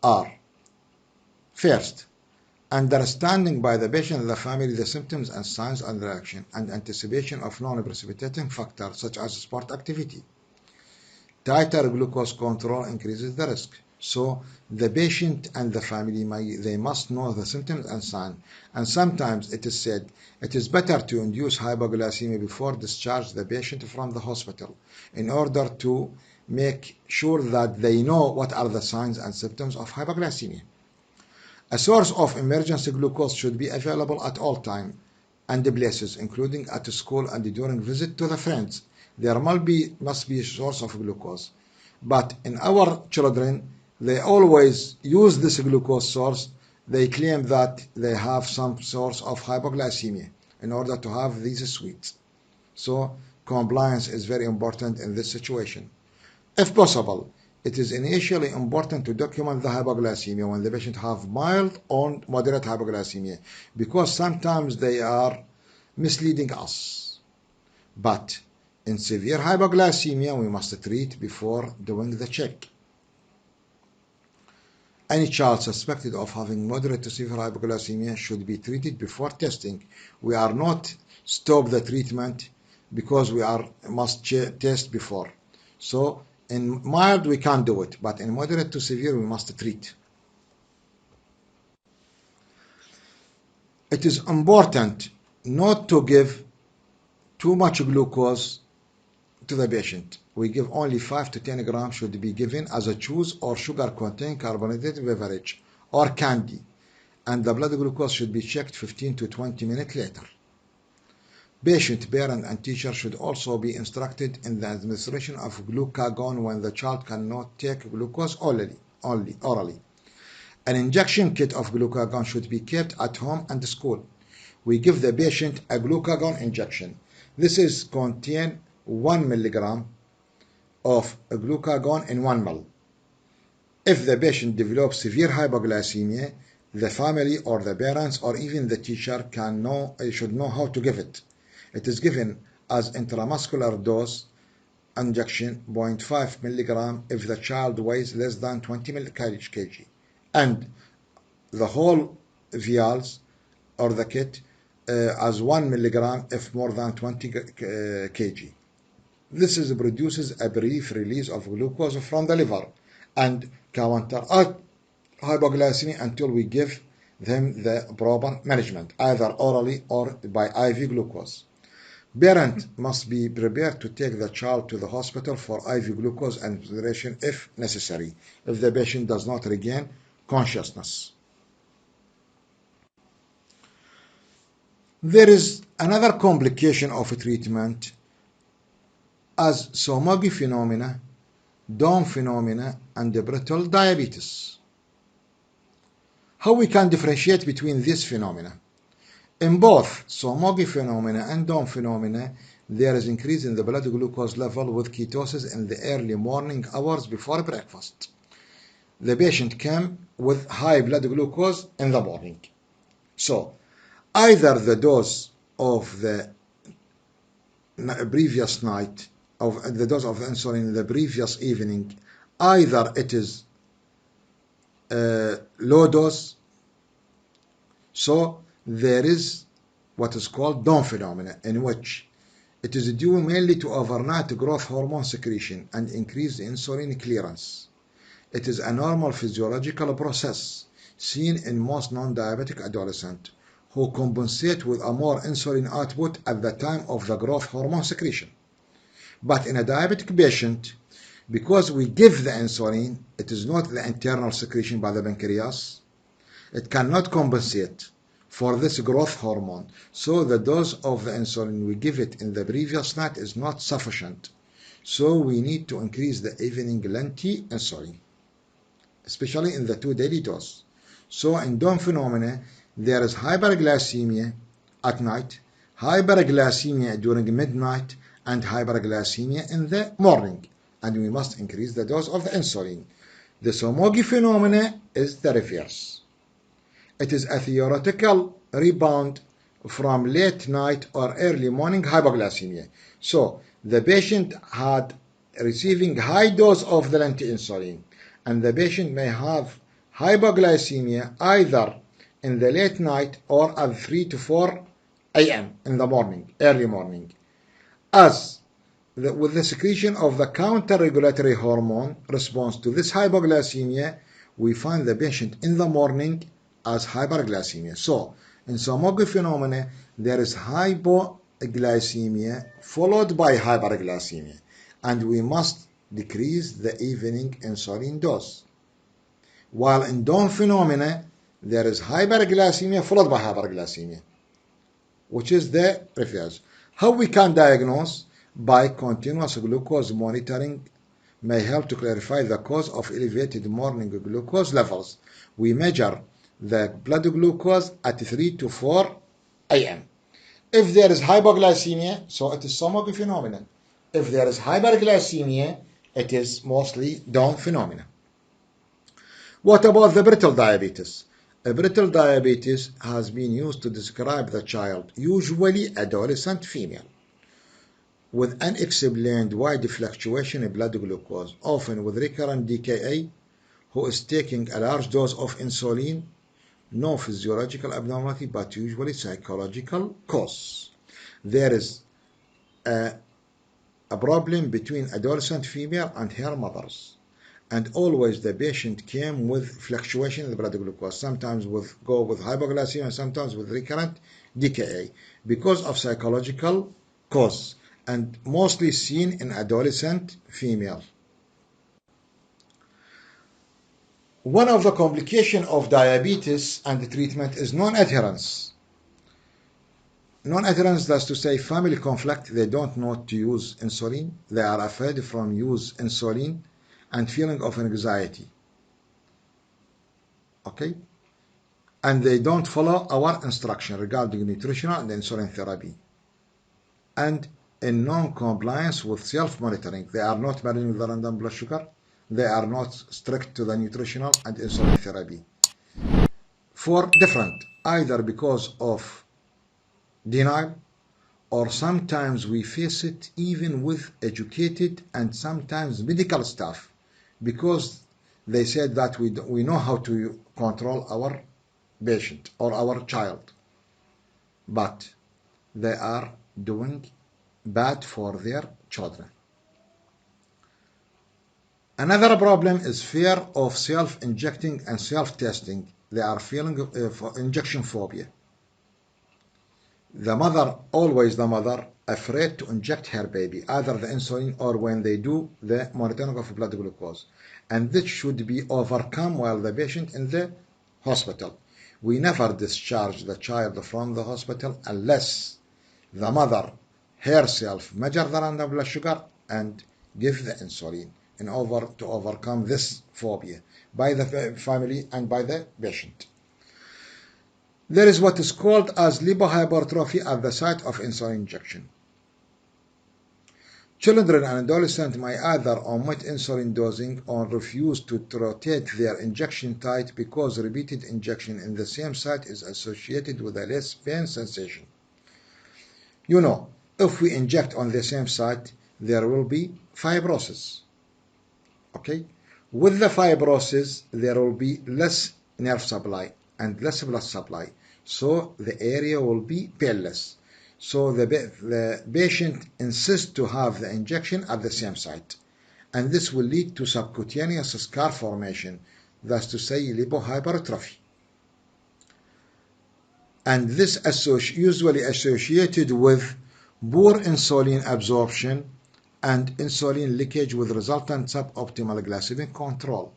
are: first, understanding by the patient and the family the symptoms and signs and reaction, and anticipation of non-precipitating factors such as sport activity. Tighter glucose control increases the risk. So the patient and the family they must know the symptoms and signs. And sometimes it is said it is better to induce hypoglycemia before discharge the patient from the hospital in order to make sure that they know what are the signs and symptoms of hypoglycemia. A source of emergency glucose should be available at all times and places, including at school and during visit to the friends. There must be a source of glucose. But in our children, they always use this glucose source. They claim that they have some source of hypoglycemia in order to have these sweets. So compliance is very important in this situation. If possible, it is initially important to document the hypoglycemia when the patient have mild or moderate hypoglycemia, because sometimes they are misleading us. But in severe hypoglycemia, we must treat before doing the check. Any child suspected of having moderate to severe hypoglycemia should be treated before testing. We are not stop the treatment because we must test before. So in mild we can't do it, but in moderate to severe we must treat. It is important not to give too much glucose to the patient. We give only 5 to 10 grams should be given as a juice or sugar-containing carbonated beverage or candy, and the blood glucose should be checked 15 to 20 minutes later. Patient, parent, and teacher should also be instructed in the administration of glucagon when the child cannot take glucose orally. An injection kit of glucagon should be kept at home and school. We give the patient a glucagon injection. This is contain 1 milligram of glucagon in 1 ml. If the patient develops severe hypoglycemia, the family or the parents or even the teacher should know how to give it. It is given as intramuscular dose injection 0.5 milligram if the child weighs less than 20 kg, and the whole vials or the kit as 1 milligram if more than 20 kg. This produces a brief release of glucose from the liver and counteract hypoglycemia until we give them the proper management, either orally or by IV glucose. Parent must be prepared to take the child to the hospital for IV glucose administration if necessary, if the patient does not regain consciousness. There is another complication of treatment as Somogyi phenomena, Down phenomena, and brittle diabetes. How we can differentiate between these phenomena? In both Somogyi phenomena and Down phenomena, there is increase in the blood glucose level with ketosis in the early morning hours before breakfast. The patient came with high blood glucose in the morning. So, either the dose of the previous night, of the dose of insulin in the previous evening, either it is low dose, so there is what is called Down phenomena, in which it is due mainly to overnight growth hormone secretion and increased insulin clearance. It is a normal physiological process seen in most non-diabetic adolescents who compensate with a more insulin output at the time of the growth hormone secretion. But in a diabetic patient, because we give the insulin, it is not the internal secretion by the pancreas, it cannot compensate for this growth hormone. So the dose of the insulin we give it in the previous night is not sufficient. So we need to increase the evening lengthy insulin, especially in the 2 daily dose. So in Down phenomena, there is hyperglycemia at night, hyperglycemia during midnight, and hyperglycemia in the morning, and we must increase the dose of the insulin. The Somogyi phenomena is the reverse. It is a theoretical rebound from late night or early morning hypoglycemia. So the patient had receiving high dose of the anti-insulin, and the patient may have hypoglycemia either in the late night or at 3 to 4 a.m. in the morning, early morning. With the secretion of the counter-regulatory hormone response to this hypoglycemia, we find the patient in the morning as hyperglycemia. So, in Somogyi phenomena, there is hypoglycemia followed by hyperglycemia, and we must decrease the evening insulin dose. While in Down phenomena, there is hyperglycemia followed by hyperglycemia, which is the reverse. How we can diagnose? By continuous glucose monitoring may help to clarify the cause of elevated morning glucose levels. We measure the blood glucose at 3 to 4 a.m. If there is hypoglycemia, so it is Somogyi phenomenon. If there is hyperglycemia, it is mostly Down phenomena. What about the brittle diabetes? A brittle diabetes has been used to describe the child, usually adolescent female, with unexplained wide fluctuation in blood glucose, often with recurrent DKA, who is taking a large dose of insulin, no physiological abnormality, but usually psychological cause. There is a problem between adolescent female and her mothers, and always the patient came with fluctuation in the blood glucose, sometimes go with hypoglycemia, sometimes with recurrent DKA, because of psychological cause, and mostly seen in adolescent female. One of the complications of diabetes and the treatment is non-adherence. Non-adherence, that's to say family conflict. They don't know to use insulin. They are afraid from use insulin and feeling of anxiety. Okay? And they don't follow our instruction regarding nutritional and insulin therapy. And in non-compliance with self-monitoring. They are not managing the random blood sugar. They are not strict to the nutritional and insulin therapy. For different, either because of denial, or sometimes we face it even with educated and sometimes medical staff, because they said that we know how to control our patient or our child, but they are doing bad for their children. Another problem is fear of self-injecting and self-testing. They are feeling injection phobia. The mother, always the mother, afraid to inject her baby, either the insulin or when they do the monitoring of blood glucose. And this should be overcome while the patient in the hospital. We never discharge the child from the hospital unless the mother herself measure the random blood sugar and give the insulin in order to overcome this phobia by the family and by the patient. There is what is called as lipohypertrophy at the site of insulin injection. Children and adolescents may either omit insulin dosing or refuse to rotate their injection site because repeated injection in the same site is associated with a less pain sensation. You know, if we inject on the same site, there will be fibrosis. Okay? With the fibrosis, there will be less nerve supply and less blood supply. So the area will be painless. So the patient insists to have the injection at the same site. And this will lead to subcutaneous scar formation, that's to say lipohypertrophy. And this usually associated with poor insulin absorption and insulin leakage with resultant suboptimal glycemic control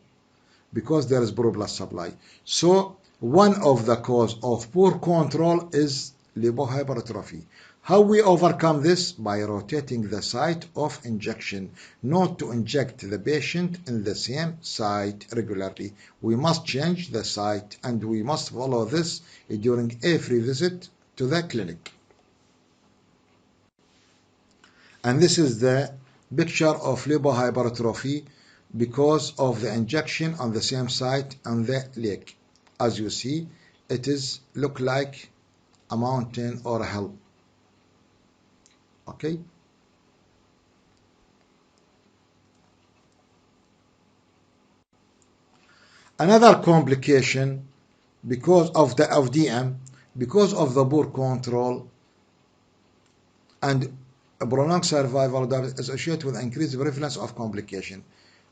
because there is poor blood supply. So one of the cause of poor control is lipohypertrophy. How we overcome this? By rotating the site of injection, not to inject the patient in the same site regularly. We must change the site and we must follow this during every visit to the clinic. And this is the picture of lipohypertrophy because of the injection on the same site on the leg. As you see, it is look like a mountain or a hill. Okay. Another complication because of DM, because of the poor control and a prolonged survival that is associated with increased prevalence of complication.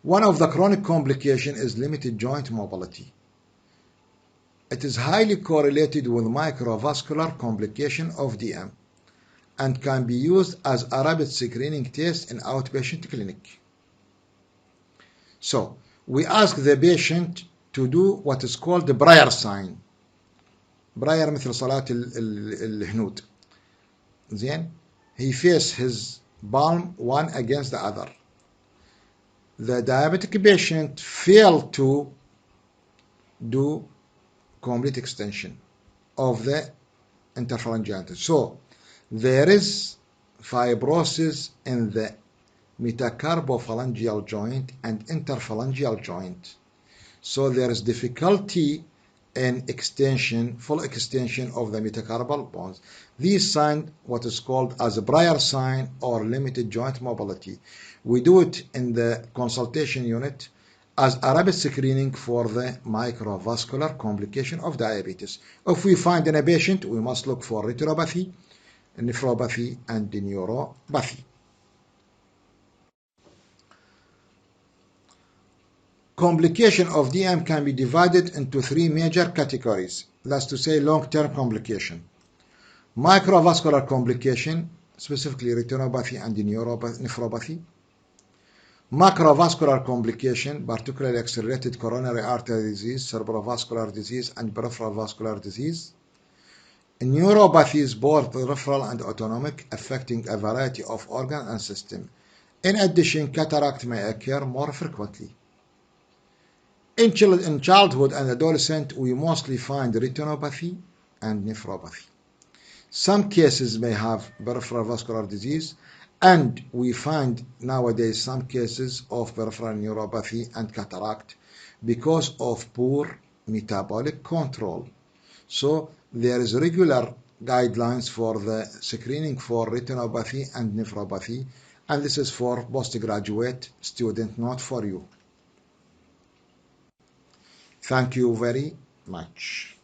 One of the chronic complications is limited joint mobility. It is highly correlated with microvascular complication of DM and can be used as a rapid screening test in outpatient clinic. So, we ask the patient to do what is called the براير sign. براير مثل صلاة الهنود. زين? He faces his palm one against the other. The diabetic patient failed to do complete extension of the interphalangeal. So there is fibrosis in the metacarbophalangeal joint and interphalangeal joint. So there is difficulty in extension, full extension of the metacarpal bones. These sign what is called as a Breyer sign or limited joint mobility. We do it in the consultation unit as a rapid screening for the microvascular complication of diabetes. If we find in a patient, we must look for retinopathy, nephropathy, and neuropathy. Complication of DM can be divided into three major categories. That's to say long-term complication. Microvascular complication, specifically retinopathy and nephropathy. Macrovascular complication, particularly accelerated coronary artery disease, cerebrovascular disease, and peripheral vascular disease. Neuropathies, both peripheral and autonomic, affecting a variety of organs and systems. In addition, cataract may occur more frequently. In childhood and adolescent, we mostly find retinopathy and nephropathy. Some cases may have peripheral vascular disease, and we find nowadays some cases of peripheral neuropathy and cataract because of poor metabolic control. So there is regular guidelines for the screening for retinopathy and nephropathy, and this is for postgraduate student, not for you. Thank you very much.